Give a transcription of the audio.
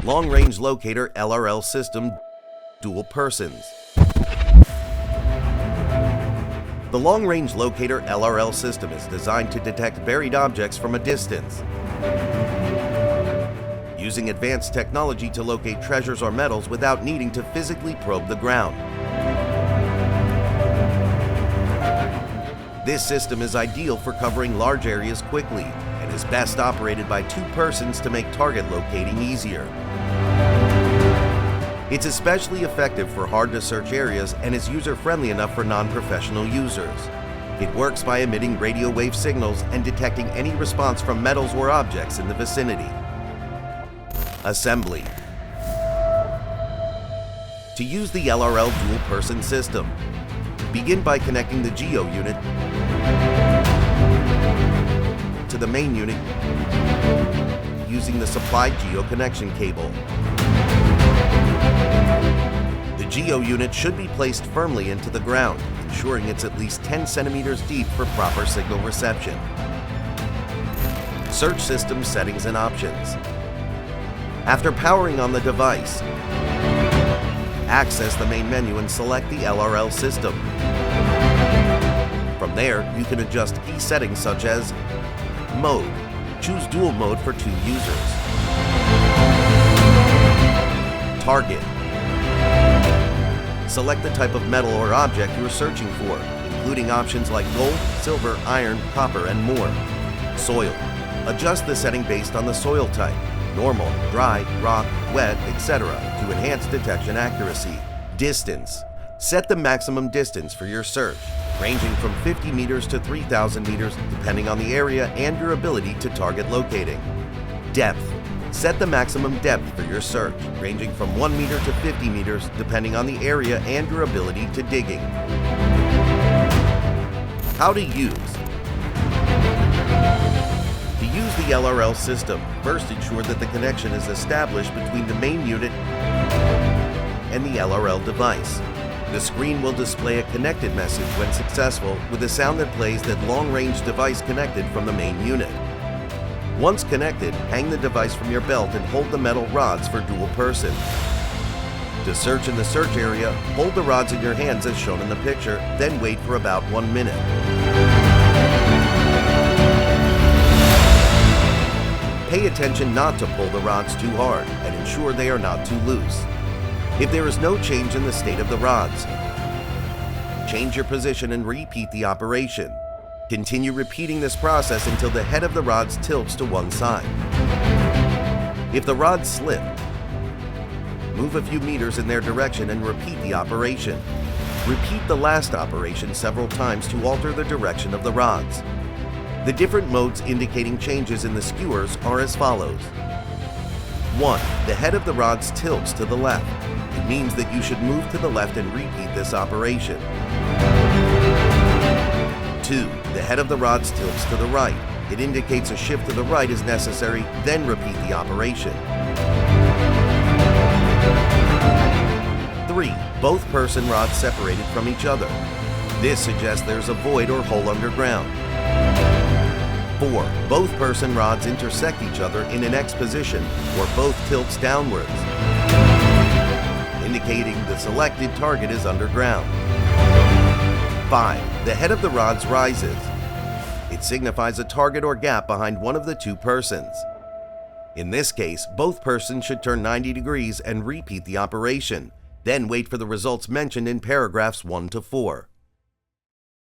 Long-Range Locator LRL System Dual Persons. The Long-Range Locator LRL system is designed to detect buried objects from a distance, using advanced technology to locate treasures or metals without needing to physically probe the ground. This system is ideal for covering large areas quickly and is best operated by 2 persons to make target locating easier. It's especially effective for hard-to-search areas and is user-friendly enough for non-professional users. It works by emitting radio wave signals and detecting any response from metals or objects in the vicinity. Assembly. To use the LRL Dual Person system, begin by connecting the Geo unit to the main unit using the supplied Geo connection cable. The Geo unit should be placed firmly into the ground, ensuring it's at least 10 centimeters deep for proper signal reception. Search system settings and options. After powering on the device, access the main menu and select the LRL system. From there, you can adjust key settings such as Mode. Choose dual mode for 2 users. Target. Select the type of metal or object you are searching for, including options like gold, silver, iron, copper, and more. Soil. Adjust the setting based on the soil type, normal, dry, rock, wet, etc. to enhance detection accuracy. Distance. Set the maximum distance for your search, ranging from 50 meters to 3,000 meters depending on the area and your ability to target locating. Depth. Set the maximum depth for your search, ranging from 1 meter to 50 meters depending on the area and your ability to digging. How to use. To use the LRL system, first ensure that the connection is established between the main unit and the LRL device. The screen will display a connected message when successful with a sound that plays that long-range device connected from the main unit. Once connected, hang the device from your belt and hold the metal rods for dual person. To search in the search area, hold the rods in your hands as shown in the picture, then wait for about 1 minute. Pay attention not to pull the rods too hard and ensure they are not too loose. If there is no change in the state of the rods, change your position and repeat the operation. Continue repeating this process until the head of the rods tilts to one side. If the rods slip, move a few meters in their direction and repeat the operation. Repeat the last operation several times to alter the direction of the rods. The different modes indicating changes in the skewers are as follows. 1. The head of the rods tilts to the left. It means that you should move to the left and repeat this operation. 2. The head of the rods tilts to the right. It indicates a shift to the right is necessary, then repeat the operation. 3. Both person rods separated from each other. This suggests there's a void or hole underground. 4. Both person rods intersect each other in an X position or both tilts downwards, indicating the selected target is underground. 5. The head of the rods rises. It signifies a target or gap behind one of the 2 persons. In this case, both persons should turn 90 degrees and repeat the operation, then wait for the results mentioned in paragraphs 1 to 4.